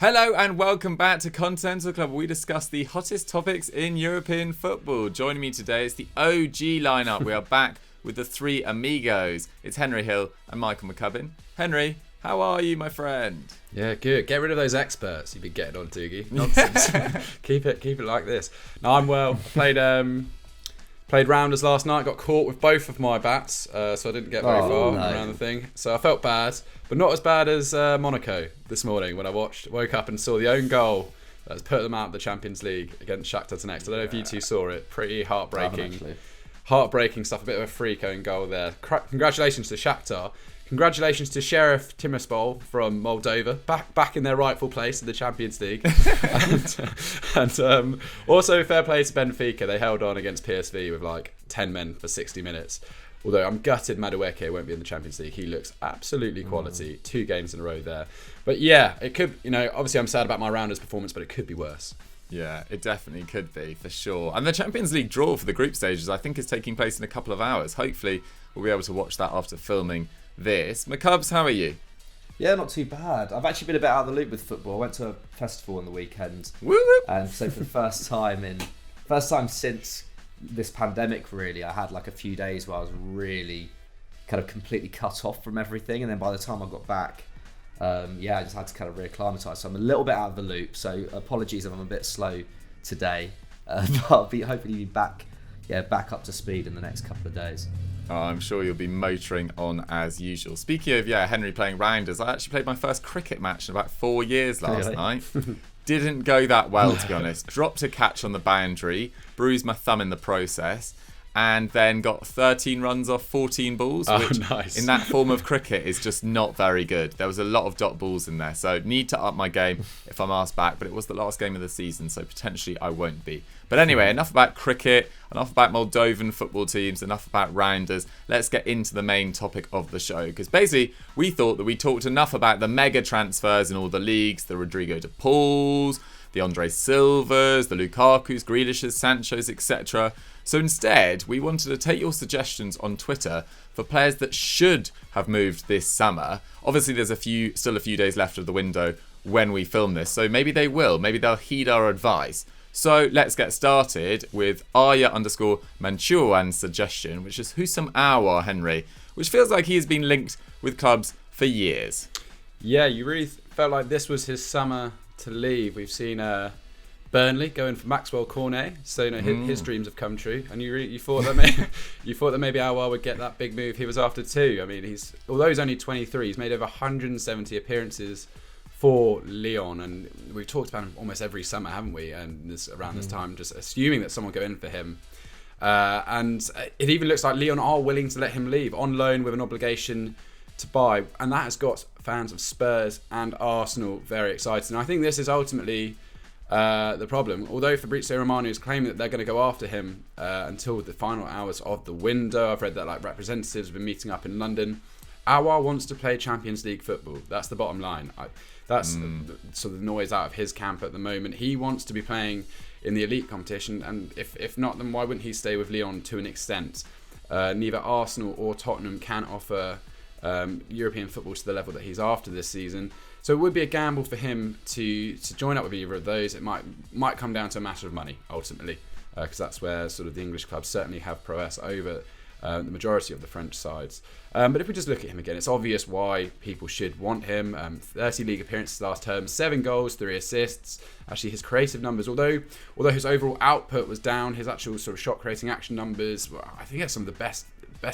Hello and welcome back to Continental Club, where we discuss the hottest topics in European football. Joining me today is the OG lineup. We are back with the three amigos. It's Henry Hill and Michael McCubbin. Henry, how are you, my friend? Yeah, good. Get rid of those experts you've been getting on, Dougie. Nonsense. keep it like this. No, I'm well. Played rounders last night. Got caught with both of my bats, so I didn't get very far around the thing. So I felt bad, but not as bad as Monaco this morning when I woke up and saw the own goal that's put them out of the Champions League against Shakhtar Donetsk. I don't know if you two saw it. Pretty heartbreaking. Heartbreaking stuff. A bit of a freak own goal there. Congratulations to Shakhtar. Congratulations to Sheriff Tiraspol from Moldova, back in their rightful place in the Champions League. and also fair play to Benfica. They held on against PSV with like 10 men for 60 minutes. Although I'm gutted Madueke won't be in the Champions League. He looks absolutely quality. 2 games in a row there. But yeah, it could, obviously I'm sad about my rounders performance, but it could be worse. Yeah, it definitely could be, for sure. And the Champions League draw for the group stages, I think, is taking place in a couple of hours. Hopefully, we'll be able to watch that after filming this. McCubs, how are you? Yeah, not too bad. I've actually been a bit out of the loop with football. I went to a festival on the weekend. Woo whoop. And so for the first time since this pandemic, really, I had like a few days where I was really kind of completely cut off from everything. And then by the time I got back, I just had to kind of reacclimatise. So I'm a little bit out of the loop. So apologies if I'm a bit slow today. But I'll hopefully be back up to speed in the next couple of days. Oh, I'm sure you'll be motoring on as usual. Speaking of, Henry playing rounders, I actually played my first cricket match in about 4 years last night. Didn't go that well, to be honest. Dropped a catch on the boundary, bruised my thumb in the process, and then got 13 runs off 14 balls, which nice. In that form of cricket is just not very good. There was a lot of dot balls in there, so need to up my game if I'm asked back, but it was the last game of the season, so potentially I won't be. But anyway, enough about cricket, enough about Moldovan football teams, enough about rounders. Let's get into the main topic of the show, because basically we thought that we talked enough about the mega transfers in all the leagues, the Rodrigo de Pauls, the Andre Silvas, the Lukakus, Grealishes, Sanchos, etc. So instead, we wanted to take your suggestions on Twitter for players that should have moved this summer. Obviously, there's still a few days left of the window when we film this, so maybe they will. Maybe they'll heed our advice. So let's get started with Arya_Manchuan's suggestion, which is Houssem Aouar, Henry, which feels like he has been linked with clubs for years. Yeah, you really felt like this was his summer to leave. We've seen Burnley going for Maxwell Cornet, so his dreams have come true. And you thought that maybe Aouar would get that big move he was after too. I mean, although he's only 23, he's made over 170 appearances for Lyon, and we've talked about him almost every summer, haven't we? And around this time, just assuming that someone will go in for him. And it even looks like Lyon are willing to let him leave on loan with an obligation to buy, and that has got fans of Spurs and Arsenal very excited. And I think this is ultimately the problem. Although Fabrizio Romano is claiming that they're going to go after him until the final hours of the window, I've read that representatives have been meeting up in London. Aouar wants to play Champions League football. That's the bottom line. That's sort of the noise out of his camp at the moment. He wants to be playing in the elite competition, and if not, then why wouldn't he stay with Lyon to an extent? Neither Arsenal or Tottenham can offer European football to the level that he's after this season. So it would be a gamble for him to join up with either of those. It might come down to a matter of money, ultimately, because that's where sort of the English clubs certainly have prowess over the majority of the French sides. But if we just look at him again, it's obvious why people should want him. 30 league appearances last term, 7 goals, 3 assists. Actually, his creative numbers, although his overall output was down, his actual sort of shot creating action numbers, I think it's some of the best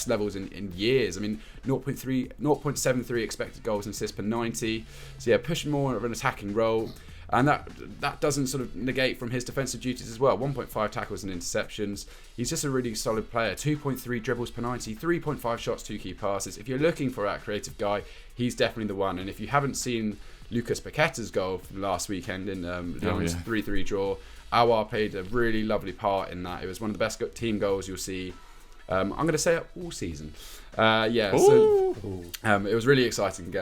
levels in years. I mean, 0.73 expected goals and assists per 90. So yeah, pushing more of an attacking role. And that doesn't sort of negate from his defensive duties as well. 1.5 tackles and interceptions. He's just a really solid player. 2.3 dribbles per 90, 3.5 shots, 2 key passes. If you're looking for that creative guy, he's definitely the one. And if you haven't seen Lucas Paqueta's goal from last weekend in Lyon's 3-3 draw, Aouar played a really lovely part in that. It was one of the best team goals you'll see. I'm going to say it all season. It was really exciting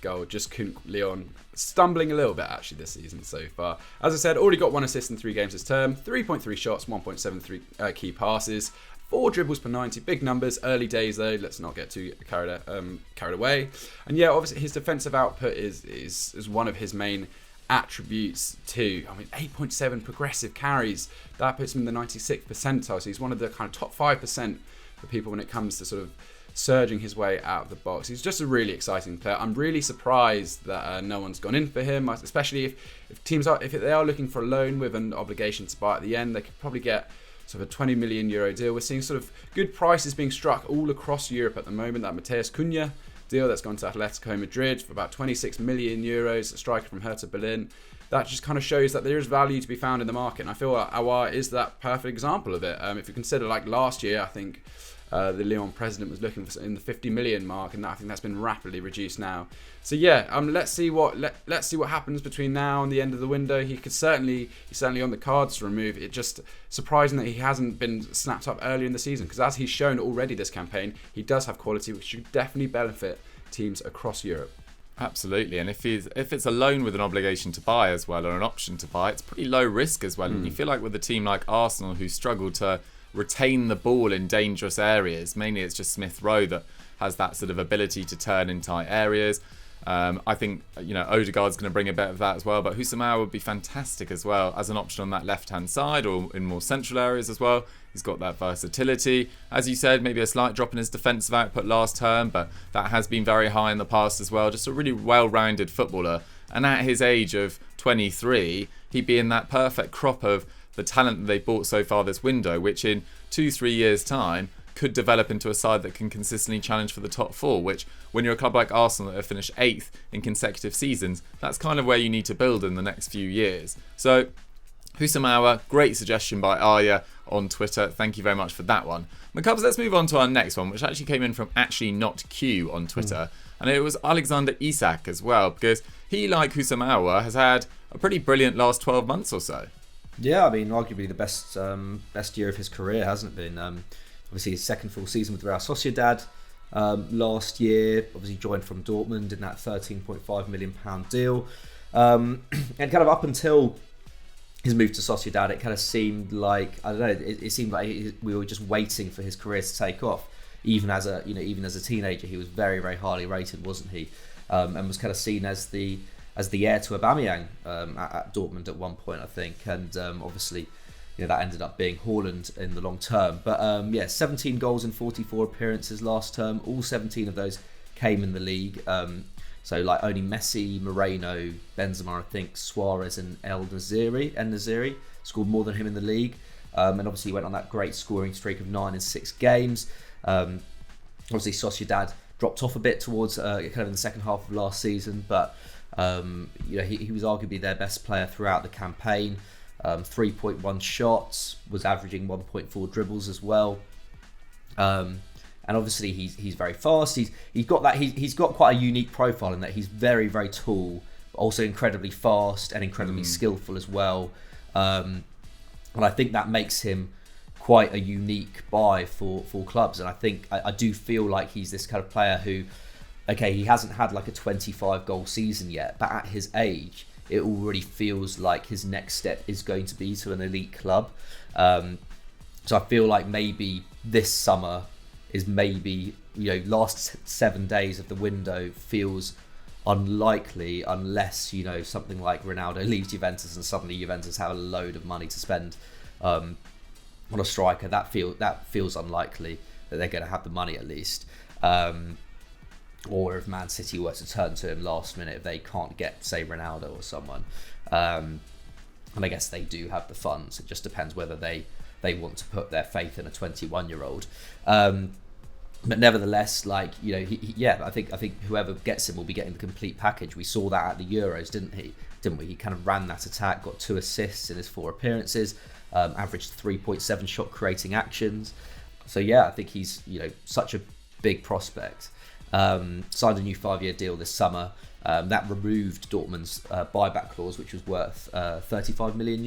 goal. Just couldn't Lyon stumbling a little bit actually this season so far. As I said, already got 1 assist in 3 games this term, 3.3 shots, 1.73 key passes, 4 dribbles per 90, big numbers, early days though, let's not get too carried away. And yeah, obviously his defensive output is one of his main attributes too. I mean, 8.7 progressive carries. That puts him in the 96th percentile. So he's one of the kind of top 5% for people when it comes to sort of surging his way out of the box. He's just a really exciting player. I'm really surprised that no one's gone in for him, especially if teams if they are looking for a loan with an obligation to buy at the end. They could probably get sort of a €20 million deal. We're seeing sort of good prices being struck all across Europe at the moment. That Mateus Cunha deal that's gone to Atletico Madrid for about €26 million, a striker from Hertha Berlin. That just kind of shows that there is value to be found in the market, and I feel like Aouar is that perfect example of it. If you consider, like last year, I think the Lyon president was looking for in the 50 million mark, and I think that's been rapidly reduced now. So yeah, let's see what happens between now and the end of the window. He's certainly on the cards to remove. It's just surprising that he hasn't been snapped up earlier in the season, because as he's shown already this campaign, he does have quality, which should definitely benefit teams across Europe. Absolutely, and if it's a loan with an obligation to buy as well, or an option to buy, it's pretty low risk as well. And you feel like with a team like Arsenal, who struggle to retain the ball in dangerous areas, mainly it's just Smith Rowe that has that sort of ability to turn in tight areas. I think Odegaard's going to bring a bit of that as well, but Houssem Aouar would be fantastic as well as an option on that left-hand side or in more central areas as well. He's got that versatility. As you said, maybe a slight drop in his defensive output last term, but that has been very high in the past as well. Just a really well-rounded footballer. And at his age of 23, he'd be in that perfect crop of the talent that they've bought so far this window, which in 2-3 years' time could develop into a side that can consistently challenge for the top four, which when you're a club like Arsenal that have finished 8th in consecutive seasons, that's kind of where you need to build in the next few years. So Houssem Aouar, great suggestion by Arya on Twitter. Thank you very much for that one. McCubs, let's move on to our next one, which actually came in from Actually Not Q on Twitter. And it was Alexander Isak as well, because he, like Houssem Aouar, has had a pretty brilliant last 12 months or so. Yeah, I mean, arguably the best year of his career, hasn't it been? Obviously, his second full season with Real Sociedad last year. Obviously, joined from Dortmund in that £13.5 million deal. And kind of up until his move to Sociedad, it kind of seemed like, I don't know, it seemed like we were just waiting for his career to take off. Even as a teenager, he was very, very highly rated, wasn't he? And was kind of seen as the heir to Aubameyang at Dortmund at one point, I think. And obviously, that ended up being Haaland in the long term. But 17 goals in 44 appearances last term. All 17 of those came in the league. So like only Messi, Moreno, Benzema, I think, Suarez and El Naziri scored more than him in the league. And obviously he went on that great scoring streak of 9 in 6 games. Obviously Sociedad dropped off a bit towards kind of in the second half of last season, but he was arguably their best player throughout the campaign. 3.1 shots, was averaging 1.4 dribbles as well. And obviously he's very fast. He's got quite a unique profile in that he's very, very tall, but also incredibly fast and incredibly skillful as well. And I think that makes him quite a unique buy for clubs. And I think I do feel like he's this kind of player who, okay, he hasn't had like a 25 goal season yet, but at his age, it already feels like his next step is going to be to an elite club. So I feel like maybe this summer is maybe, last 7 days of the window feels unlikely unless, something like Ronaldo leaves Juventus and suddenly Juventus have a load of money to spend on a striker. That feels unlikely that they're going to have the money at least. Or if Man City were to turn to him last minute if they can't get, say, Ronaldo or someone. And I guess they do have the funds. It just depends whether they want to put their faith in a 21-year-old. But nevertheless, I think whoever gets him will be getting the complete package. We saw that at the Euros, didn't we? He kind of ran that attack, got 2 assists in his 4 appearances, averaged 3.7 shot creating actions. So yeah, I think he's such a big prospect. Signed a new 5-year deal this summer. That removed Dortmund's buyback clause, which was worth €35 million.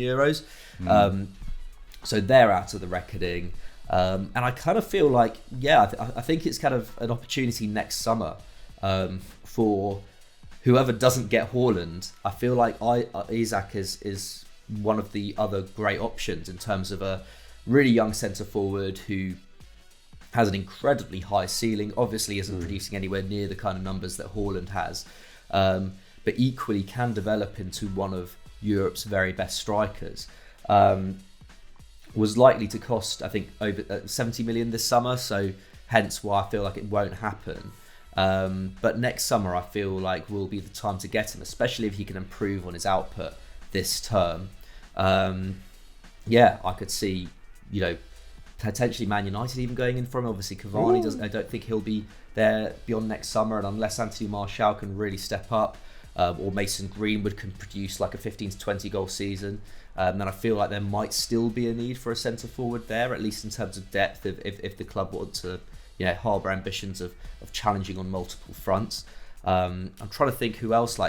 So they're out of the reckoning. And I kind of feel like, I think it's kind of an opportunity next summer for whoever doesn't get Haaland. I feel like Isak is one of the other great options in terms of a really young centre forward who has an incredibly high ceiling. Obviously isn't producing anywhere near the kind of numbers that Haaland has. but equally can develop into one of Europe's very best strikers. Was likely to cost, I think, over 70 million this summer, so hence why I feel like it won't happen. But next summer, I feel like will be the time to get him, especially if he can improve on his output this term. I could see, potentially Man United even going in for him. Obviously, Cavani doesn't. I don't think he'll be there beyond next summer, and unless Anthony Martial can really step up, or Mason Greenwood can produce like a 15 to 20 goal season, then I feel like there might still be a need for a centre forward there, at least in terms of depth, if the club want to harbour ambitions of challenging on multiple fronts. I'm trying to think who else.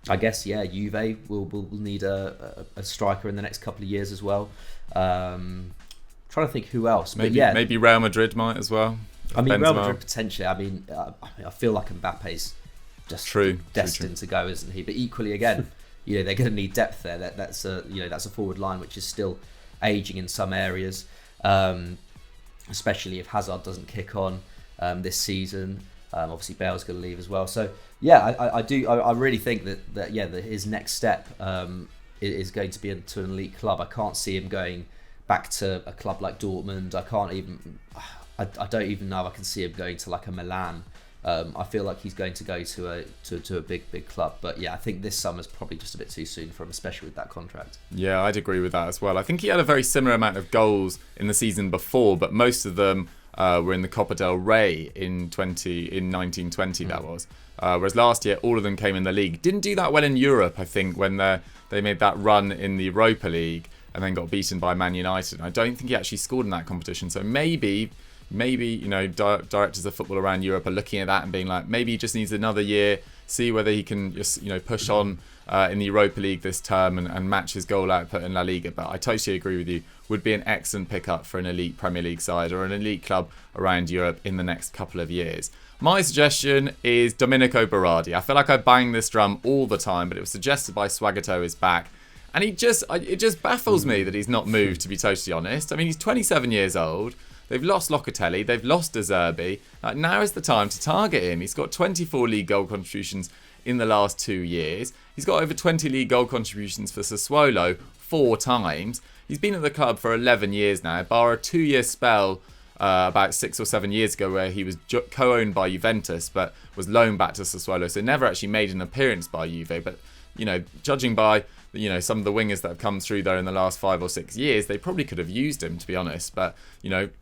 I guess Juve will need a striker in the next couple of years as well. Trying to think who else. Maybe Real Madrid might as well. Real Madrid potentially. I feel like Mbappe's just destined to go, isn't he? But equally, again, they're going to need depth there. That's a forward line which is still aging in some areas, especially if Hazard doesn't kick on this season. Obviously, Bale's going to leave as well. So I really think that his next step is going to be into an elite club. I can't see him going back to a club like Dortmund. I don't even know if I can see him going to like a Milan. I feel like he's going to go to a big club, but I think this summer's probably just a bit too soon for him, especially with that contract. Yeah, I'd agree with that as well. I think he had a very similar amount of goals in the season before, but most of them were in the Copa del Rey in 1920. That was. Whereas last year, all of them came in the league. Didn't do that well in Europe, I think, when they made that run in the Europa League and then got beaten by Man United. I don't think he actually scored in that competition. So maybe directors of football around Europe are looking at that and being like, maybe he just needs another year, see whether he can just push on in the Europa League this term and match his goal output in La Liga. But I totally agree with you. Would be an excellent pickup for an elite Premier League side or an elite club around Europe in the next couple of years. My suggestion is Domenico Berardi. I feel like I bang this drum all the time, but it was suggested by Swagato is back. And it just baffles me that he's not moved, to be totally honest. I mean, he's 27 years old. They've lost Locatelli. They've lost De Zerbi. Now is the time to target him. He's got 24 league goal contributions in the last 2 years. He's got over 20 league goal contributions for Sassuolo 4 times. He's been at the club for 11 years now, bar a 2-year spell about 6 or 7 years ago where he was co-owned by Juventus but was loaned back to Sassuolo, so never actually made an appearance by Juve. But, judging by some of the wingers that have come through there in the last 5 or 6 years, they probably could have used him, to be honest. But,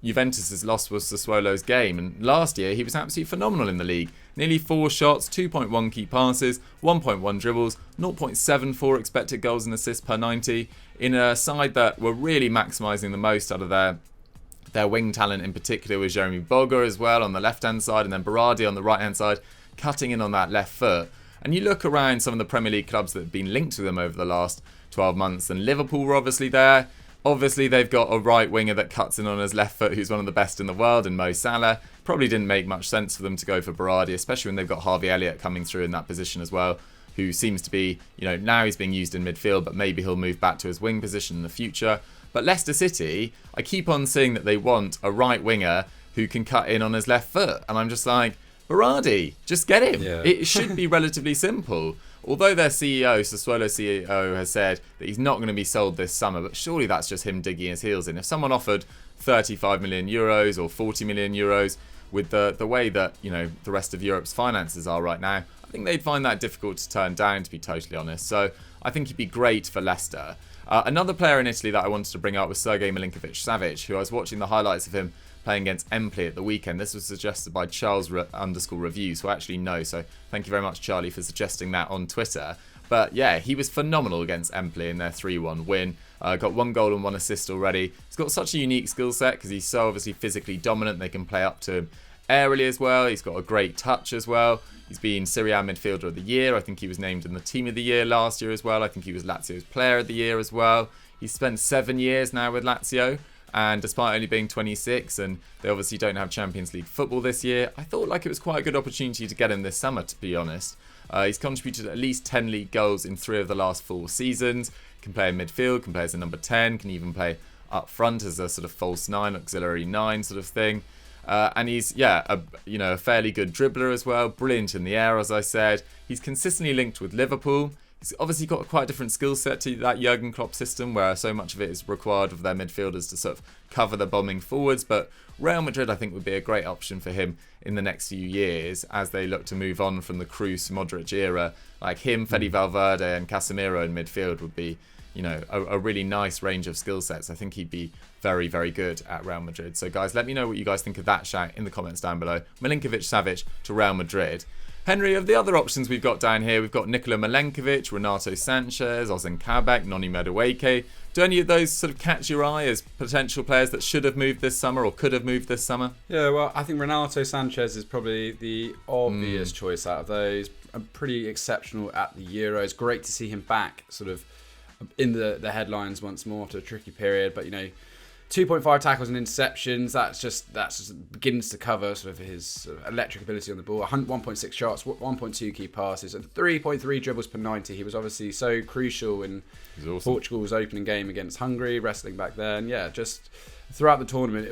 Juventus's loss was Sassuolo's game. And last year, he was absolutely phenomenal in the league. Nearly 4 shots, 2.1 key passes, 1.1 dribbles, 0.74 expected goals and assists per 90, in a side that were really maximising the most out of their wing talent, in particular with Jeremy Boga as well on the left-hand side, and then Berardi on the right-hand side, cutting in on that left foot. And you look around some of the Premier League clubs that have been linked to them over the last 12 months, and Liverpool were obviously there. Obviously, they've got a right winger that cuts in on his left foot, who's one of the best in the world, and Mo Salah. Probably didn't make much sense for them to go for Berardi, especially when they've got Harvey Elliott coming through in that position as well, who seems to be, now he's being used in midfield, but maybe he'll move back to his wing position in the future. But Leicester City, I keep on seeing that they want a right winger who can cut in on his left foot, and I'm just like, Berardi, just get him. Yeah. It should be relatively simple. Although their CEO, Sassuolo CEO, has said that he's not going to be sold this summer, but surely that's just him digging his heels in. If someone offered 35 million euros or 40 million euros with the way that the rest of Europe's finances are right now, I think they'd find that difficult to turn down, to be totally honest. So I think he'd be great for Leicester. Another player in Italy that I wanted to bring up was Sergei Milinkovic-Savic, who I was watching the highlights of him playing against Empoli at the weekend. This was suggested by Charles_Review, so I actually know. So thank you very much, Charlie, for suggesting that on Twitter. But yeah, he was phenomenal against Empoli in their 3-1 win. Got 1 goal and 1 assist already. He's got such a unique skill set because he's so obviously physically dominant. They can play up to him aerially as well. He's got a great touch as well. He's been Serie A Midfielder of the Year. I think he was named in the Team of the Year last year as well. I think he was Lazio's Player of the Year as well. He's spent 7 years now with Lazio. And despite only being 26, and they obviously don't have Champions League football this year, I thought like it was quite a good opportunity to get him this summer, to be honest. He's contributed at least 10 league goals in 3 of the last 4 seasons. Can play in midfield, can play as a number 10, can even play up front as a sort of false 9, auxiliary 9 sort of thing. And he's a fairly good dribbler as well, brilliant in the air, as I said. He's consistently linked with Liverpool. He's obviously got quite a different skill set to that Jurgen Klopp system, where so much of it is required of their midfielders to sort of cover the bombing forwards. But Real Madrid, I think, would be a great option for him in the next few years as they look to move on from the Kroos Modric era. Like him, Fede Valverde, and Casemiro in midfield would be, a really nice range of skill sets. I think he'd be very, very good at Real Madrid. So, guys, let me know what you guys think of that shout in the comments down below. Milinkovic-Savic to Real Madrid. Henry, of the other options we've got down here, we've got Nikola Milenkovic, Renato Sanches, Houssem Aouar, Noni Madueke. Do any of those sort of catch your eye as potential players that should have moved this summer or could have moved this summer? Yeah, well, I think Renato Sanches is probably the obvious choice out of those. Pretty exceptional at the Euros. Great to see him back sort of in the headlines once more after a tricky period. But, 2.5 tackles and interceptions, that's just begins to cover sort of his sort of electric ability on the ball. 1.6 shots, 1.2 key passes, and 3.3 dribbles per 90. He was obviously so crucial in Portugal's opening game against Hungary, wrestling back there. And yeah, just throughout the tournament,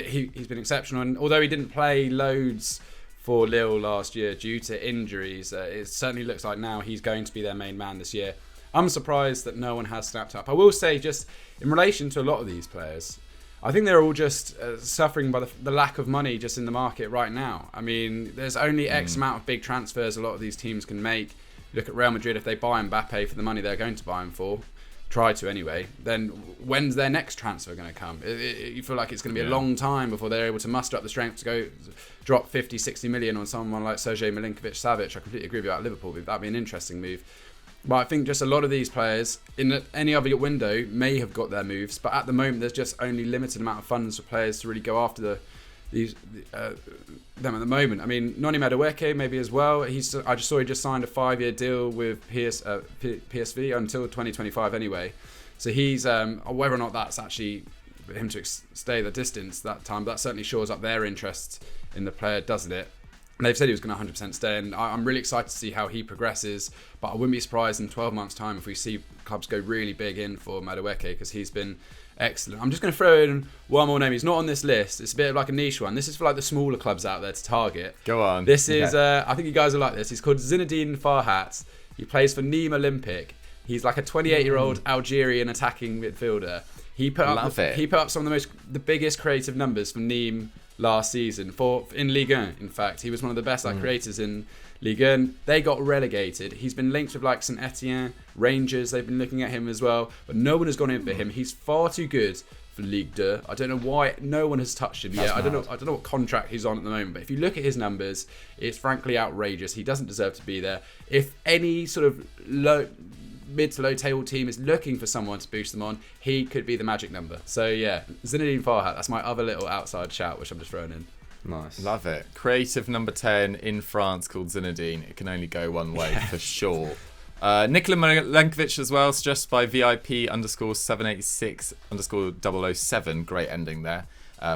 he's been exceptional. And although he didn't play loads for Lille last year due to injuries, it certainly looks like now he's going to be their main man this year. I'm surprised that no one has snapped up. I will say, just in relation to a lot of these players, I think they're all just suffering by the lack of money just in the market right now. I mean, there's only X amount of big transfers a lot of these teams can make. Look at Real Madrid, if they buy Mbappe for the money they're going to buy him for, try to anyway, then when's their next transfer going to come? You feel like it's going to be a long time before they're able to muster up the strength to go drop 50, 60 million on someone like Sergei Milinkovic-Savic. I completely agree with you about Liverpool. That'd be an interesting move. But I think just a lot of these players in any other window may have got their moves, but at the moment there's just only limited amount of funds for players to really go after them at the moment. I mean, Noni Madueke maybe as well. I just saw he just signed a 5-year deal with PSV until 2025 anyway. So he's whether or not that's actually for him to stay the distance that time, but that certainly shores up their interest in the player, doesn't it? And they've said he was going to 100% stay, and I'm really excited to see how he progresses. But I wouldn't be surprised in 12 months' time if we see clubs go really big in for Madueke, because he's been excellent. I'm just going to throw in one more name. He's not on this list. It's a bit of like a niche one. This is for like the smaller clubs out there to target. Go on. This is, I think you guys will like this. He's called Zinedine Farhat. He plays for Nîmes Olympique. He's like a 28-year-old Algerian attacking midfielder. He put up some of the biggest creative numbers for Nîmes last season in Ligue 1. In fact, he was one of the best creators in Ligue 1. They got relegated. He's been linked with like St Etienne, Rangers. They've been looking at him as well, but no one has gone in for him. He's far too good for Ligue 2. I don't know why no one has touched him yet. I don't know what contract he's on at the moment, but if you look at his numbers, it's frankly outrageous. He doesn't deserve to be there. If any sort of mid to low table team is looking for someone to boost them on, he could be the magic number. So yeah, Zinedine Farhat, that's my other little outside shout, which I'm just throwing in. Nice. Love it. Creative number 10 in France called Zinedine. It can only go one way for sure. Nikola Milenkovic as well, suggested by VIP_786_007. Great ending there.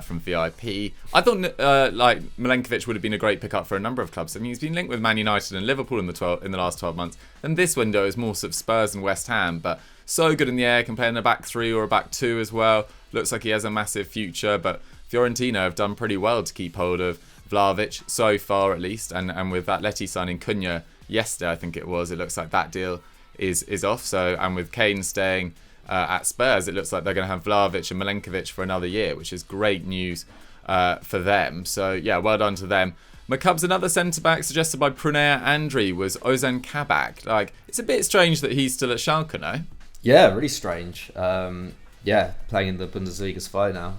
From VIP. I thought Milenkovic would have been a great pickup for a number of clubs. I mean, he's been linked with Man United and Liverpool in the last 12 months. And this window is more sort of Spurs and West Ham, but so good in the air, can play in a back 3 or a back 2 as well. Looks like he has a massive future, but Fiorentina have done pretty well to keep hold of Vlahovic so far at least, and with that Atleti signing Cunha yesterday, I think it was, it looks like that deal is off. So, and with Kane staying at Spurs, it looks like they're going to have Vlahovic and Milinkovic for another year, which is great news for them. So yeah, well done to them. McCubs, another centre-back suggested by Prunea Andri was Ozan Kabak. Like, it's a bit strange that he's still at Schalke, no? Yeah, really strange. Playing in the Bundesliga's fine now.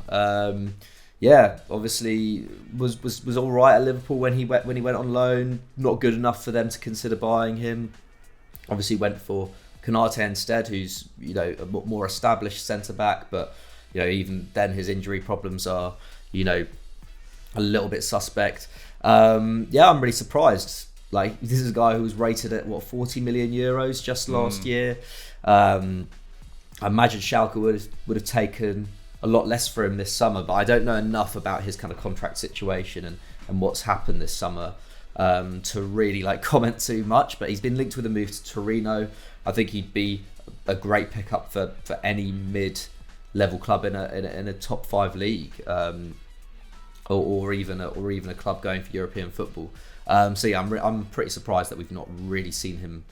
Obviously was all right at Liverpool when he went on loan. Not good enough for them to consider buying him. Obviously went for Konate instead, who's a more established centre back, but even then his injury problems are a little bit suspect. I'm really surprised. Like, this is a guy who was rated at 40 million euros just last year. I imagine Schalke would have taken a lot less for him this summer, but I don't know enough about his kind of contract situation and what's happened this summer to really comment too much. But he's been linked with a move to Torino. I think he'd be a great pickup for any mid-level club in a top 5 league. or even a club going for European football. So yeah, I'm pretty surprised that we've not really seen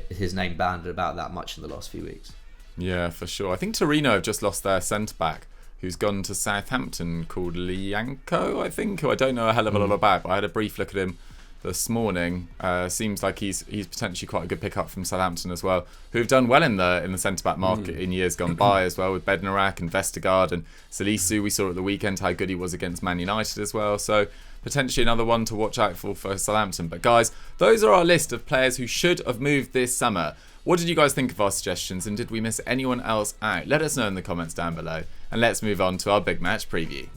his name banded about that much in the last few weeks. Yeah, for sure. I think Torino have just lost their centre back, who's gone to Southampton, called Lianco, I think, who I don't know a hell of a lot about, but I had a brief look at him this morning. Seems like he's potentially quite a good pickup from Southampton as well, who've done well in the centre back market in years gone by as well, with Bednarak and Vestergaard and Salisu. We saw at the weekend how good he was against Man United as well. So potentially another one to watch out for Southampton. But guys, those are our list of players who should have moved this summer. What did you guys think of our suggestions, and did we miss anyone else out? Let us know in the comments down below, and let's move on to our big match preview.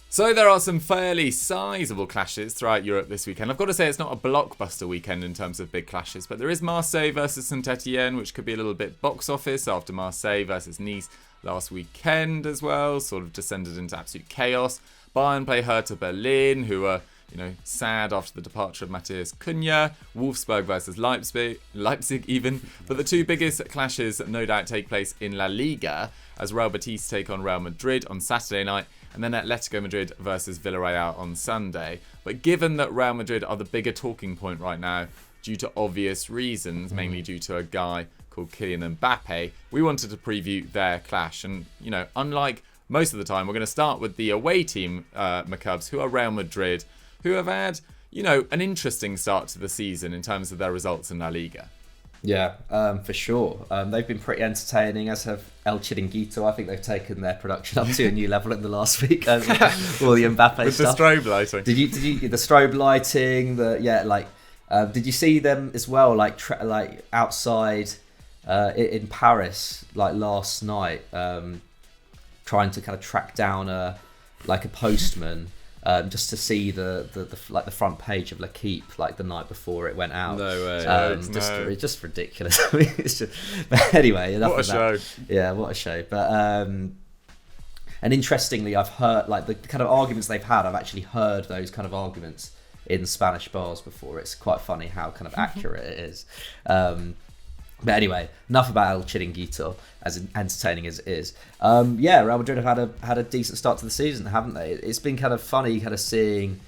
So there are some fairly sizable clashes throughout Europe this weekend. I've got to say it's not a blockbuster weekend in terms of big clashes, but there is Marseille versus Saint-Etienne, which could be a little bit box office after Marseille versus Nice last weekend as well, sort of descended into absolute chaos. Bayern play Hertha Berlin, who are sad after the departure of Matthias Cunha. Wolfsburg versus Leipzig even. But the two biggest clashes no doubt take place in La Liga, as Real Betis take on Real Madrid on Saturday night, and then Atletico Madrid versus Villarreal on Sunday. But given that Real Madrid are the bigger talking point right now, due to obvious reasons, mainly due to a guy called Kylian Mbappe, we wanted to preview their clash. And, unlike most of the time, we're going to start with the away team, McCubs, who are Real Madrid, who have had, an interesting start to the season in terms of their results in La Liga. Yeah, for sure. They've been pretty entertaining, as have El Chiringuito. I think they've taken their production up to a new level in the last week. All the Mbappe with stuff. The strobe lighting. Did you the strobe lighting? Did you see them as well? Like outside in Paris, like last night, trying to kind of track down a postman. Just to see the front page of L'Equipe like the night before it went out. No way. It's just ridiculous. I mean, it's just. But anyway, enough what of that. Show. Yeah, what a show. But and interestingly, I've heard the kind of arguments they've had. I've actually heard those kind of arguments in Spanish bars before. It's quite funny how kind of accurate it is. But anyway, enough about El Chiringuito, as entertaining as it is. Real Madrid have had a decent start to the season, haven't they? It's been kind of funny, kind of seeing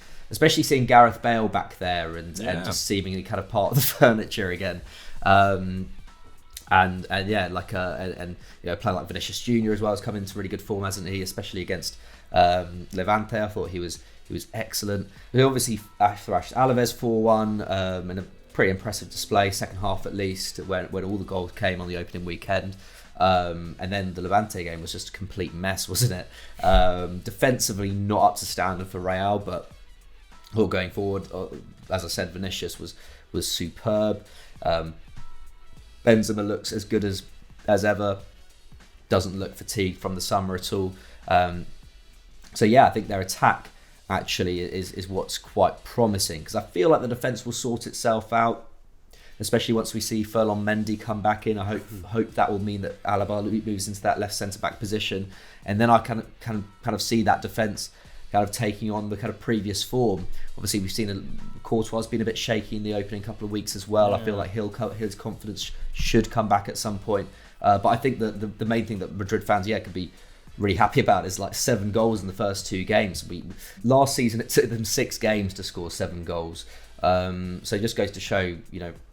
Gareth Bale back there and just seemingly kind of part of the furniture again. Playing like Vinicius Junior as well has come into really good form, hasn't he? Especially against Levante, I thought he was excellent. They obviously thrashed Alaves 4-1 in a pretty impressive display, second half at least, when all the goals came on the opening weekend. And then the Levante game was just a complete mess, wasn't it? Defensively not up to standard for Real, but all going forward, as I said, Vinicius was superb. Benzema looks as good as ever, doesn't look fatigued from the summer at all. I think their attack actually is what's quite promising, because I feel like the defence will sort itself out, especially once we see Ferland Mendy come back in. I hope that will mean that Alaba moves into that left centre back position, and then I kind of see that defence kind of taking on the kind of previous form. Obviously, we've seen Courtois been a bit shaky in the opening couple of weeks as well. Yeah. I feel like his confidence should come back at some point. But I think that the main thing that Madrid fans could be really happy about is 7 goals in the first 2 games. Last season it took them 6 games to score 7 goals. So it just goes to show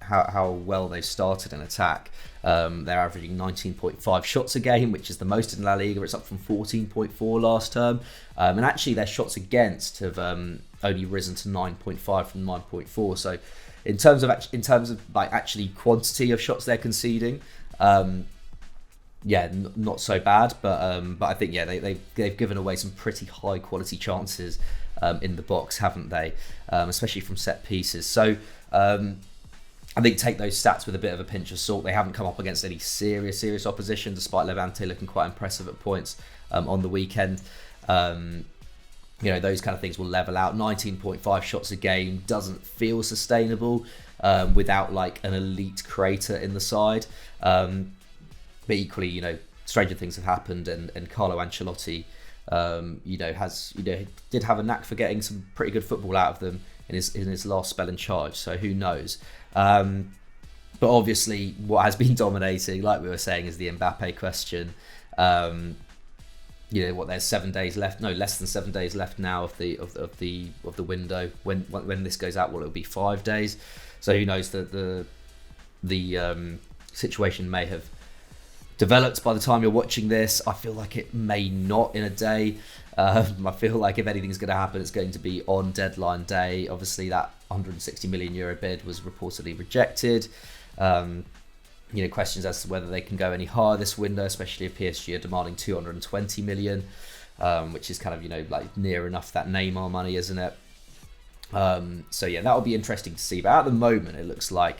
how well they've started an attack. They're averaging 19.5 shots a game, which is the most in La Liga. It's up from 14.4 last term, and actually their shots against have only risen to 9.5 from 9.4. So in terms of actually quantity of shots they're conceding, not so bad, but I think they've given away some pretty high quality chances in the box, haven't they? Especially from set pieces. So I think take those stats with a bit of a pinch of salt. They haven't come up against any serious opposition, despite Levante looking quite impressive at points on the weekend. Those kind of things will level out. 19.5 shots a game doesn't feel sustainable without an elite creator in the side. But equally, stranger things have happened, and Carlo Ancelotti, did have a knack for getting some pretty good football out of them in his last spell in charge. So who knows? But obviously, what has been dominating, like we were saying, is the Mbappe question. there's 7 days left. No, less than 7 days left now of the window. When this goes out, it'll be 5 days. So who knows, the situation may have developed by the time you're watching this. I feel like it may not in a day. I feel like if anything's going to happen, it's going to be on deadline day. Obviously, that 160 million euro bid was reportedly rejected. Questions as to whether they can go any higher this window, especially if PSG are demanding 220 million, which is kind of, like near enough that Neymar money, isn't it? So that'll be interesting to see. But at the moment, it looks like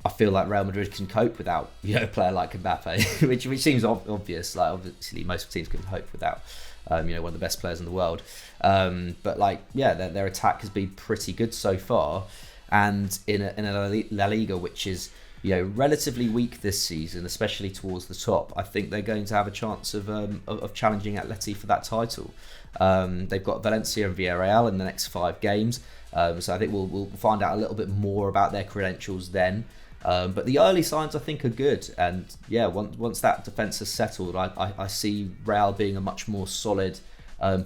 I feel like Real Madrid can cope without a player like Mbappe, which seems obvious. Like obviously, most teams can cope without one of the best players in the world. But their attack has been pretty good so far, and in a La Liga which is relatively weak this season, especially towards the top, I think they're going to have a chance of challenging Atleti for that title. They've got Valencia and Villarreal in the next 5 games, so I think we'll find out a little bit more about their credentials then. But the early signs I think are good, and once that defence is settled, I see Real being a much more solid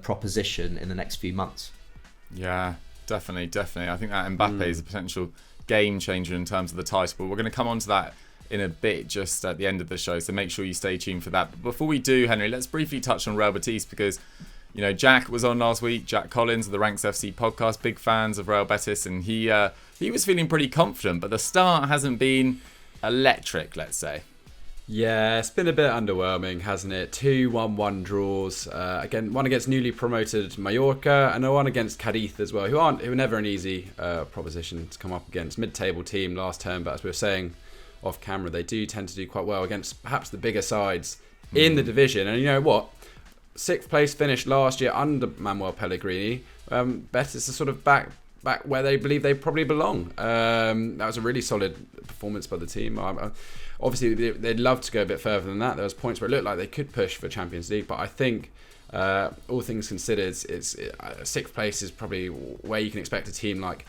proposition in the next few months. Yeah, definitely. I think that Mbappe is a potential game changer in terms of the title, but we're going to come on to that in a bit just at the end of the show, so make sure you stay tuned for that. But before we do, Henry, let's briefly touch on Real Betis, because Jack was on last week, Jack Collins of the Ranks FC podcast, big fans of Real Betis, and he was feeling pretty confident, but the start hasn't been electric, let's say. Yeah, it's been a bit underwhelming, hasn't it? 2 1-1 draws. Again, one against newly promoted Mallorca and one against Cadiz as well, who are never an easy proposition to come up against. Mid-table team last term, but as we were saying off camera, they do tend to do quite well against perhaps the bigger sides in the division. And you know what? 6th place finish last year under Manuel Pellegrini. Betis is sort of back where they believe they probably belong. That was a really solid performance by the team. Obviously, they'd love to go a bit further than that. There was points where it looked like they could push for Champions League, but I think, all things considered, 6th place is probably where you can expect a team like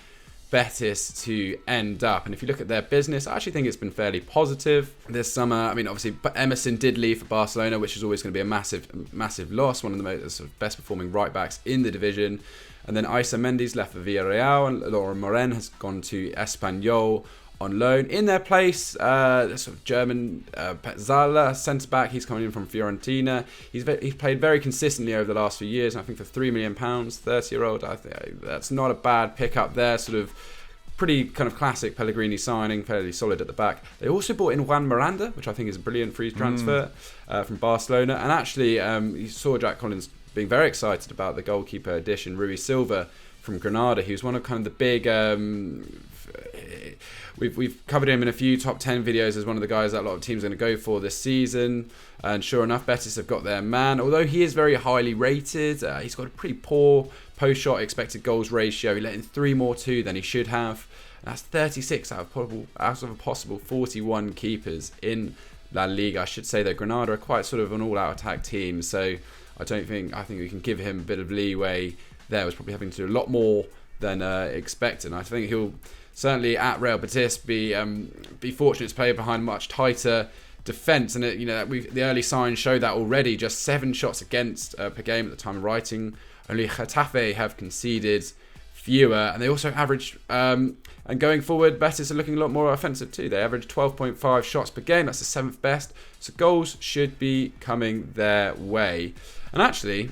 Betis to end up. And if you look at their business, I actually think it's been fairly positive this summer. I mean, obviously, Emerson did leave for Barcelona, which is always going to be a massive loss. One of the most sort of best performing right backs in the division. And then Isa Mendes left for Villarreal, and Laura Moren has gone to Espanyol on loan. In their place, the sort of German Petzala, centre-back, he's coming in from Fiorentina. He's played very consistently over the last few years, and I think for £3 million, 30-year-old, I think that's not a bad pick-up there. Sort of pretty kind of classic Pellegrini signing, fairly solid at the back. They also brought in Juan Miranda, which I think is a brilliant free transfer from Barcelona. And actually, you saw Jack Collins being very excited about the goalkeeper addition, Rui Silva from Granada. He was one of kind of the big... We've covered him in a few top 10 videos as one of the guys that a lot of teams are going to go for this season. And sure enough, Betis have got their man. Although he is very highly rated, he's got a pretty poor post-shot expected goals ratio. He let in 3 more than he should have. And that's 36 out of a possible 41 keepers in La Liga. I should say that Granada are quite sort of an all-out attack team. So I think we can give him a bit of leeway there. He was probably having to do a lot more than expected. And I think he'll certainly at Real Betis be fortunate to play behind much tighter defence. And the early signs show that already. Just 7 shots against per game at the time of writing. Only Getafe have conceded fewer, and they also average. And going forward, Betis are looking a lot more offensive too. They average 12.5 shots per game. That's the 7th best. So goals should be coming their way. And actually,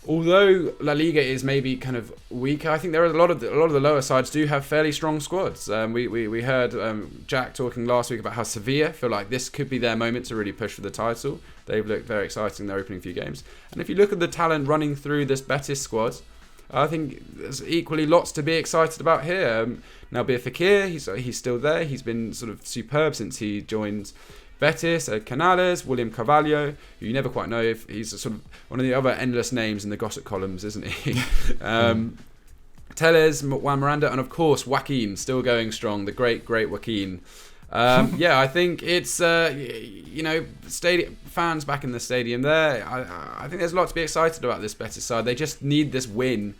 although La Liga is maybe kind of weaker, I think there are a lot of the lower sides do have fairly strong squads. We heard Jack talking last week about how Sevilla feel like this could be their moment to really push for the title. They've looked very exciting in their opening few games. And if you look at the talent running through this Betis squad, I think there's equally lots to be excited about here. Nabil Fekir, he's still there. He's been sort of superb since he joined Betis. Canales, William Carvalho, who you never quite know if he's sort of one of the other endless names in the gossip columns, isn't he? Tellez, Juan Miranda, and of course Joaquin, still going strong, the great Joaquin. I think it's stadium fans back in the stadium there. I think there's a lot to be excited about this Betis side. They just need this win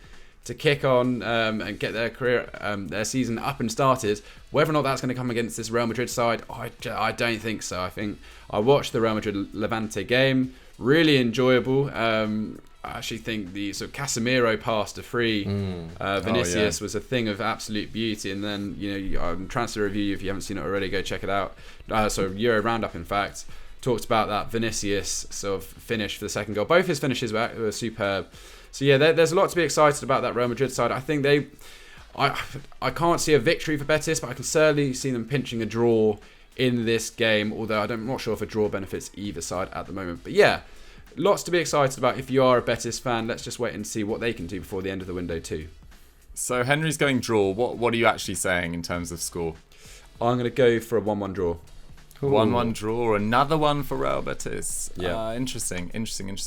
to kick on and get their career, their season up and started. Whether or not that's going to come against this Real Madrid side, I don't think so. I think I watched the Real Madrid Levante game. really enjoyable. I actually think the sort of Casemiro pass to free Vinicius was a thing of absolute beauty. And then, on Transfer Review, if you haven't seen it already, go check it out. Euro Roundup, in fact, talked about that Vinicius sort of finish for the second goal. Both his finishes were superb. So yeah, there's a lot to be excited about that Real Madrid side. I think I can't see a victory for Betis, but I can certainly see them pinching a draw in this game, although I'm not sure if a draw benefits either side at the moment. But yeah, lots to be excited about if you are a Betis fan. Let's just wait and see what they can do before the end of the window too. So Henry's going draw. What are you actually saying in terms of score? I'm going to go for a 1-1 draw. 1-1 draw. Another one for Real Betis. Yeah. Interesting.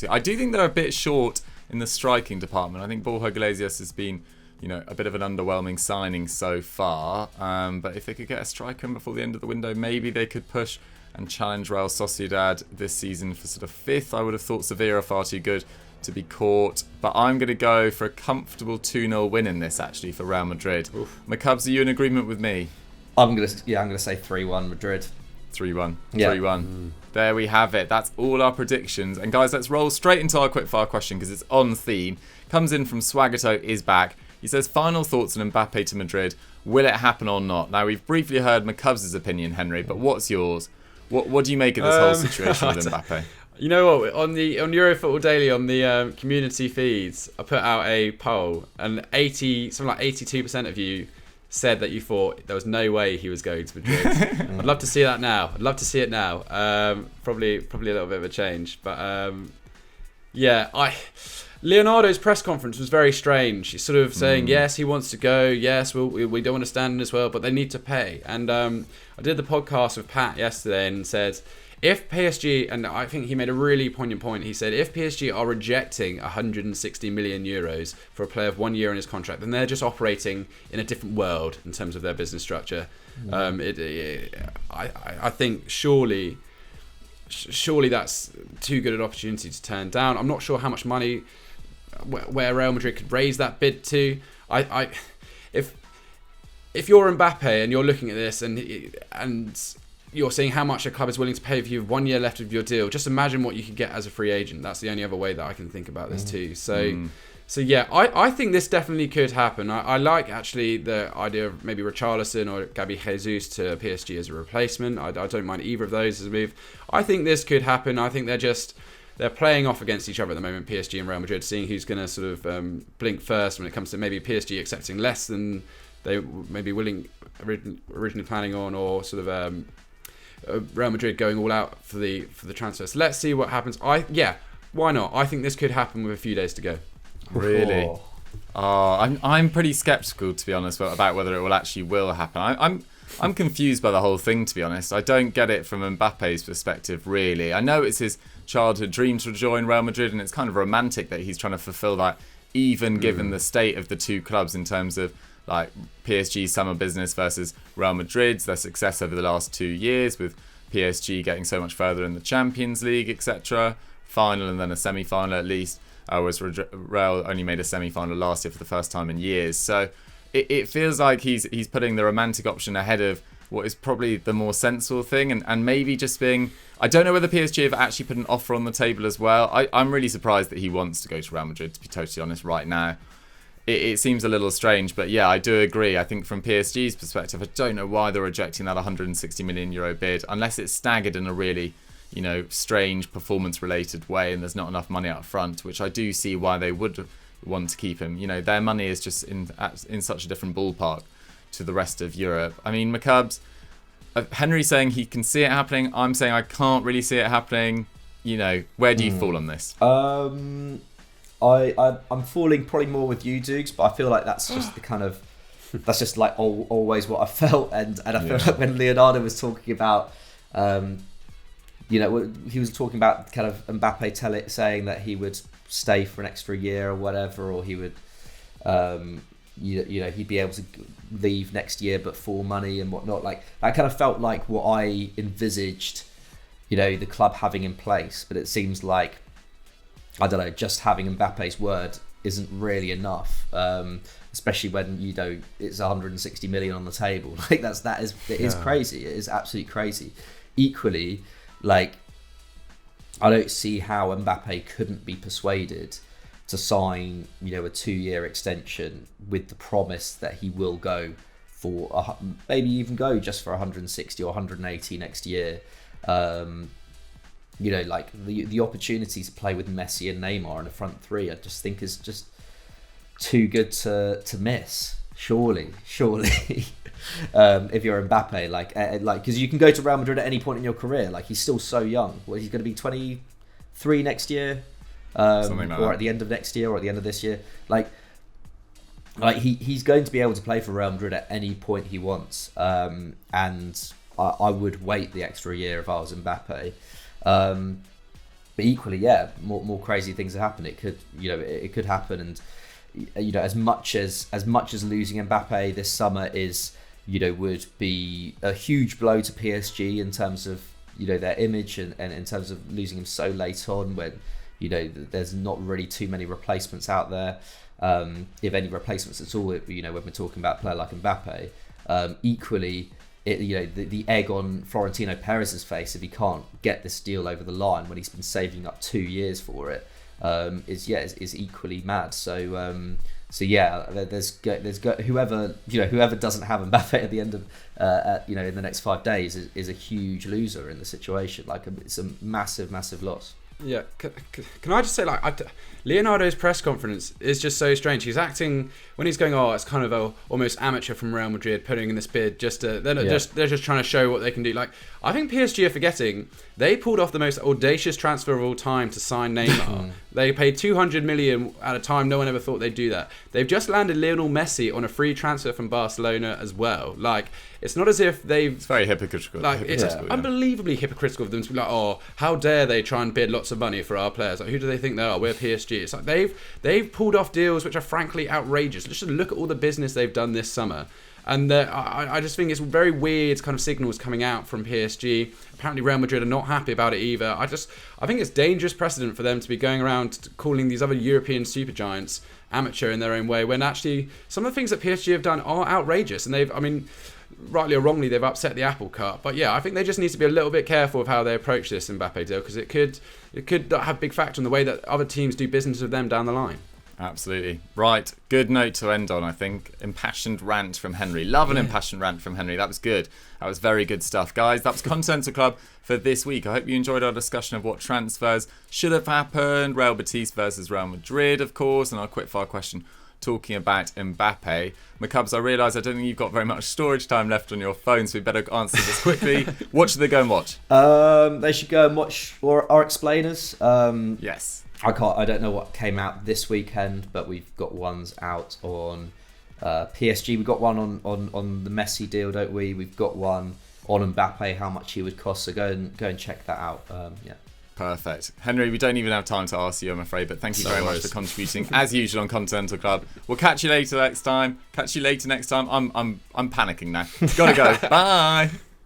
I do think they're a bit short in the striking department. I think Borja Iglesias has been, a bit of an underwhelming signing so far. But if they could get a striker in before the end of the window, maybe they could push and challenge Real Sociedad this season for sort of 5th. I would have thought Sevilla are far too good to be caught, but I'm going to go for a comfortable 2-0 win in this, actually, for Real Madrid. McCubs, are you in agreement with me? I'm going to say 3-1 Madrid. 3-1. Yeah. 3-1. There we have it. That's all our predictions. And guys, let's roll straight into our quickfire question because it's on theme. Comes in from Swagato is back. He says, final thoughts on Mbappe to Madrid. Will it happen or not? Now, we've briefly heard McCubs' opinion, Henry, but what's yours? What do you make of this whole situation with Mbappe? You know what? On Eurofootball Daily, on the community feeds, I put out a poll, and 82% of you said that you thought there was no way he was going to Madrid. I'd love to see that now. I'd love to see it now. Probably a little bit of a change, but Leonardo's press conference was very strange. He's sort of saying, yes, he wants to go. Yes, we don't want to stand in as well, but they need to pay. And I did the podcast with Pat yesterday and said, if PSG, and I think he made a really poignant point, he said, if PSG are rejecting 160 million euros for a player of 1 year in his contract, then they're just operating in a different world in terms of their business structure. I think surely that's too good an opportunity to turn down. I'm not sure how much money where Real Madrid could raise that bid to. If you're Mbappe and you're looking at this and you're seeing how much a club is willing to pay if you have 1 year left of your deal, just imagine what you could get as a free agent. That's the only other way that I can think about this too. So yeah, I think this definitely could happen. I like actually the idea of maybe Richarlison or Gabi Jesus to PSG as a replacement. I don't mind either of those as a move. I think this could happen. I think they're playing off against each other at the moment, PSG and Real Madrid, seeing who's going to sort of blink first when it comes to maybe PSG accepting less than they may be originally planning on, or sort of Real Madrid going all out for the transfer. So let's see what happens. Why not? I think this could happen with a few days to go. Really? I'm pretty skeptical, to be honest, about whether it will happen. I'm confused by the whole thing, to be honest. I don't get it from Mbappe's perspective, really. I know it's his childhood dream to join Real Madrid, and it's kind of romantic that he's trying to fulfill that, even given the state of the two clubs in terms of like PSG's summer business versus Real Madrid's, their success over the last 2 years, with PSG getting so much further in the Champions League, etc. Final and then a semi-final at least. Whereas Real only made a semi-final last year for the first time in years. So it feels like he's putting the romantic option ahead of what is probably the more sensible thing, and maybe just being... I don't know whether PSG have actually put an offer on the table as well. I'm really surprised that he wants to go to Real Madrid, to be totally honest, right now. It seems a little strange, but yeah, I do agree. I think from PSG's perspective, I don't know why they're rejecting that 160 million euro bid, unless it's staggered in a really, strange performance-related way and there's not enough money up front, which I do see why they would want to keep him. Their money is just in such a different ballpark to the rest of Europe. I mean, McCubs, Henry's saying he can see it happening. I'm saying I can't really see it happening. Where do you fall on this? I'm falling probably more with you, Dukes, but I feel like that's just the kind of... That's just like always what I felt. And I feel like when Leonardo was talking about... he was talking about kind of Mbappe saying that he would stay for an extra year or whatever, or he would, he'd be able to leave next year but for money and whatnot. Like, that kind of felt like what I envisaged, the club having in place. But it seems like, I don't know, just having Mbappe's word isn't really enough, especially when it's 160 million on the table. Like it is crazy. It is absolutely crazy. Equally, like, I don't see how Mbappe couldn't be persuaded to sign, a 2-year extension with the promise that he will go for maybe even go just for 160 or 180 next year. Like the opportunity to play with Messi and Neymar in the front three, I just think is just too good to miss. Surely. If you're Mbappe, because you can go to Real Madrid at any point in your career. Like, he's still so young. Well, he's going to be 23 next year, Something like or that. at the end of next year, or at the end of this year. He's going to be able to play for Real Madrid at any point he wants. And I would wait the extra year if I was Mbappe. But equally, more crazy things have happened. It could, it could happen, and as much as losing Mbappe this summer is, would be a huge blow to PSG in terms of, their image and in terms of losing him so late on when, there's not really too many replacements out there. If any replacements at all, when we're talking about a player like Mbappe, equally, the egg on Florentino Perez's face if he can't get this deal over the line when he's been saving up 2 years for it, is equally mad. So there's whoever doesn't have Mbappe at the end of in the next 5 days is a huge loser in the situation. It's a massive loss. Yeah, can I just say, Leonardo's press conference is just so strange. He's acting when he's going, it's kind of almost amateur from Real Madrid putting in this bid they're just trying to show what they can do. I think PSG are forgetting they pulled off the most audacious transfer of all time to sign Neymar. They paid 200 million at a time no one ever thought they'd do that. They've just landed Lionel Messi on a free transfer from Barcelona as well. It's not as if It's very hypocritical. it's unbelievably hypocritical of them to be like, how dare they try and bid lots of money for our players? Who do they think they are? We're PSG. It's like they've pulled off deals which are frankly outrageous. Just look at all the business they've done this summer. And I just think it's very weird kind of signals coming out from PSG. Apparently Real Madrid are not happy about it either. I think it's dangerous precedent for them to be going around calling these other European supergiants amateur in their own way, when actually some of the things that PSG have done are outrageous. And rightly or wrongly, they've upset the apple cart. But I think they just need to be a little bit careful of how they approach this Mbappe deal, because it could have big factor in the way that other teams do business with them down the line. Absolutely. Right. Good note to end on, I think. Impassioned rant from Henry. Love an impassioned rant from Henry. That was good. That was very good stuff. Guys, that was Continental Club for this week. I hope you enjoyed our discussion of what transfers should have happened. Real Betis versus Real Madrid, of course, and our quickfire question talking about Mbappe. McCubs, I realise I don't think you've got very much storage time left on your phone, so we better answer this quickly. What should they go and watch? They should go and watch our explainers. Yes. I don't know what came out this weekend, but we've got ones out on PSG. We've got one on the Messi deal, don't we? We've got one on Mbappe, how much he would cost. So go and check that out. Perfect. Henry, we don't even have time to ask you, I'm afraid, but thank you very much for contributing as usual on Continental Club. We'll catch you later next time. I'm panicking now. Gotta go. Bye.